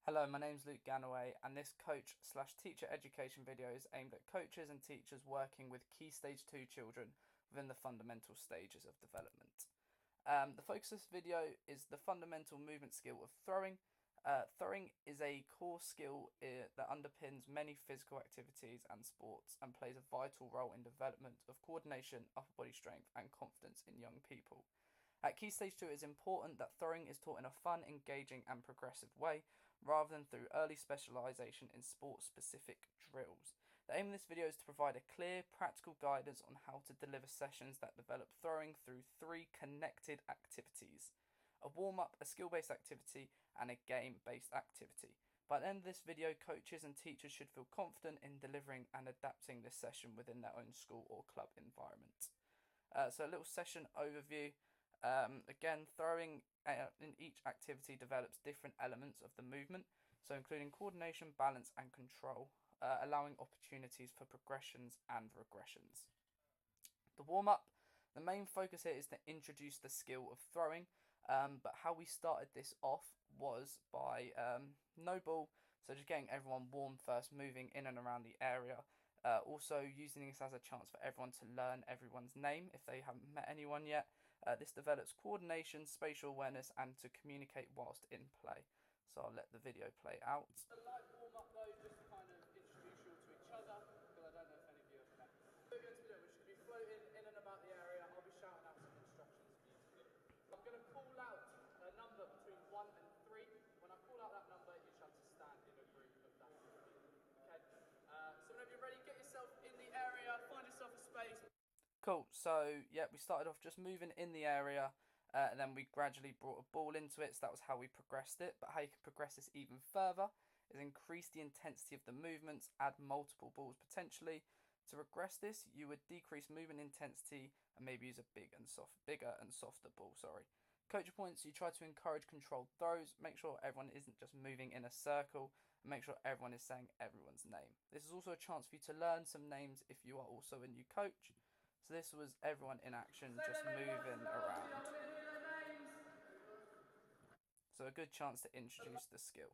Hello, my name's Luke Ganaway, and this coach slash teacher education video is aimed at coaches and teachers working with Key Stage 2 children within the fundamental stages of development. The focus of this video is the fundamental movement skill of throwing. Throwing is a core skill that underpins many physical activities and sports and plays a vital role in development of coordination, upper body strength, and confidence in young people. At Key Stage 2, it is important that throwing is taught in a fun, engaging, and progressive way, rather than through early specialisation in sport-specific drills. The aim of this video is to provide a clear, practical guidance on how to deliver sessions that develop throwing through 3 connected activities: a warm-up, a skill-based activity, and a game-based activity. By the end of this video, coaches and teachers should feel confident in delivering and adapting this session within their own school or club environment. So a little session overview. Again, throwing in each activity develops different elements of the movement, so including coordination, balance, and control, allowing opportunities for progressions and regressions. The warm-up, the main focus here is to introduce the skill of throwing, but how we started this off was by no ball, so just getting everyone warm first, moving in and around the area. Also using this as a chance for everyone to learn everyone's name if they haven't met anyone yet. This develops coordination, spatial awareness, and to communicate whilst in play. So I'll let the video play out. A light warm up though, just to kind of introduce you all to each other, because I don't know if any of you have met. We're going to be doing, we should be floating in and about the area. I'll be shouting out some instructions for you to do. I'm going to call out a number between 1 and 3. When I call out that number, you shall have to stand in a group of that. Okay? So whenever you're ready, get yourself in the area, find yourself a space. Cool, so yeah, we started off just moving in the area, and then we gradually brought a ball into it, so that was how we progressed it. But how you can progress this even further is increase the intensity of the movements, add multiple balls potentially. To regress this, you would decrease movement intensity and maybe use a bigger and softer ball, Coach points, you try to encourage controlled throws, make sure everyone isn't just moving in a circle, and make sure everyone is saying everyone's name. This is also a chance for you to learn some names if you are also a new coach. So this was everyone in action, just moving around. So a good chance to introduce the skill.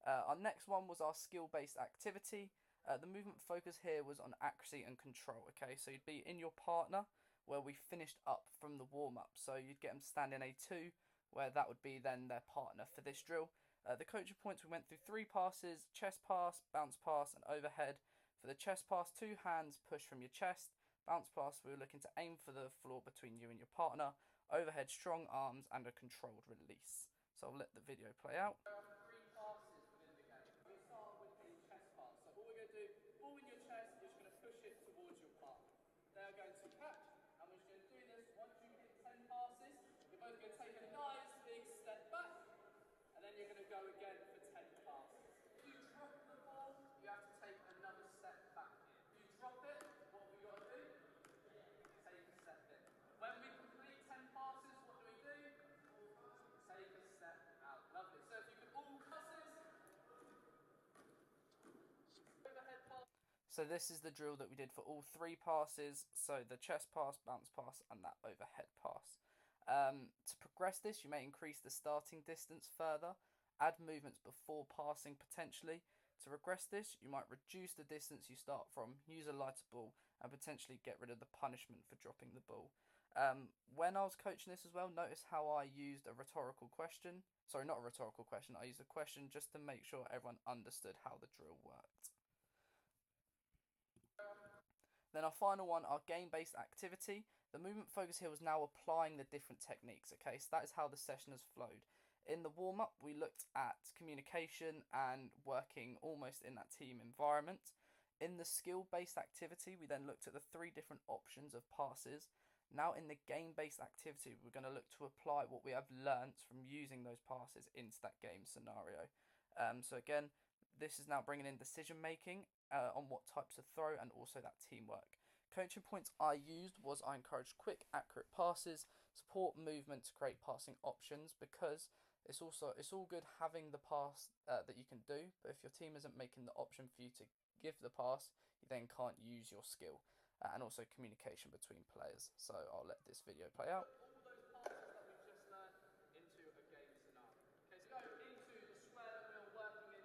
Our next one was our skill-based activity. The movement focus here was on accuracy and control, okay? So you'd be in your partner, where we finished up from the warm-up. So you'd get them to stand in A2, where that would be then their partner for this drill. The coaching points, we went through 3 passes: chest pass, bounce pass, and overhead. For the chest pass, 2 hands push from your chest. Bounce pass, we were looking to aim for the floor between you and your partner. Overhead, strong arms, and a controlled release. So I'll let the video play out. There are 3 passes within the game. We start with a chest pass. So all we're going to do, ball in your chest, you're just going to push it towards your partner. They're going to catch, and we're just going to do this. Once you hit 10 passes, you're both going to take a nice big step back, and then you're going to go again for 10 passes. If you drop the ball, you have to take another step back here. If you drop it, what have we got to do? Take a step in. When we complete 10 passes, what do we do? Take a step out. Lovely. So if you could all passes. Overhead pass. So this is the drill that we did for all 3 passes. So the chest pass, bounce pass, and that overhead pass. To progress this, you may increase the starting distance further, add movements before passing potentially. To regress this, you might reduce the distance you start from, use a lighter ball, and potentially get rid of the punishment for dropping the ball. When I was coaching this as well, notice how I used a rhetorical question. Sorry, not a rhetorical question. I used a question just to make sure everyone understood how the drill worked. Then our final one, our game-based activity. The movement focus here was now applying the different techniques, okay? So that is how the session has flowed. In the warm-up, we looked at communication and working almost in that team environment. In the skill-based activity, we then looked at the 3 different options of passes. Now in the game-based activity, we're going to look to apply what we have learnt from using those passes into that game scenario. So again, this is now bringing in decision-making on what types of throw and also that teamwork. Coaching points I used was I encouraged quick, accurate passes, support movement to create passing options, because it's all good having the pass that you can do, but if your team isn't making the option for you to give the pass, you then can't use your skill, and also communication between players. So I'll let this video play out. All those passes that we've just learned into a game scenario. Okay, so go into the square that we're working in.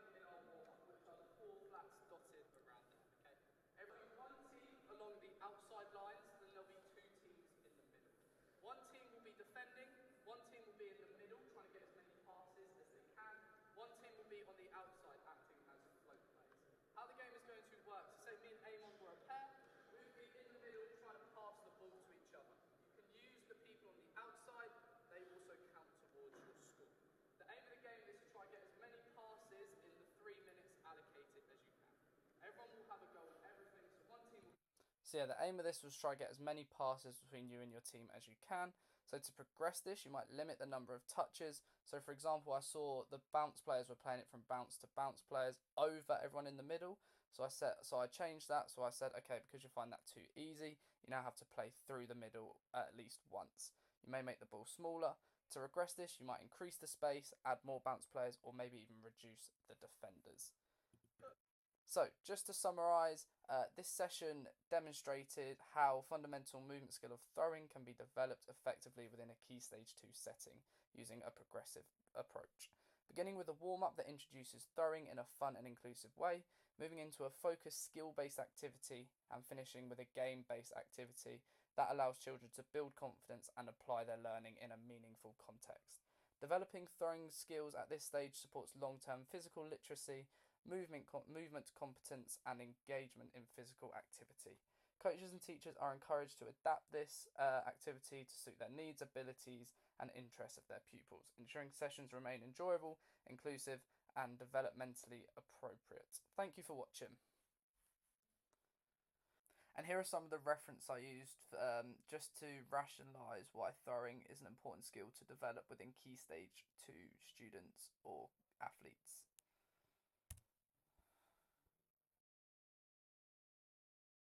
So yeah, the aim of this was try to get as many passes between you and your team as you can. So to progress this, you might limit the number of touches. So for example, I saw the bounce players were playing it from bounce to bounce players over everyone in the middle. So I changed that. So I said, okay, because you find that too easy, you now have to play through the middle at least once. You may make the ball smaller. To regress this, you might increase the space, add more bounce players, or maybe even reduce the defenders. So, just to summarise, this session demonstrated how fundamental movement skill of throwing can be developed effectively within a Key Stage 2 setting using a progressive approach. Beginning with a warm-up that introduces throwing in a fun and inclusive way, moving into a focused skill-based activity, and finishing with a game-based activity that allows children to build confidence and apply their learning in a meaningful context. Developing throwing skills at this stage supports long-term physical literacy, movement competence, and engagement in physical activity. Coaches and teachers are encouraged to adapt this activity to suit their needs, abilities, and interests of their pupils, ensuring sessions remain enjoyable, inclusive, and developmentally appropriate. Thank you for watching. And here are some of the reference I used just to rationalise why throwing is an important skill to develop within Key Stage 2 students or athletes.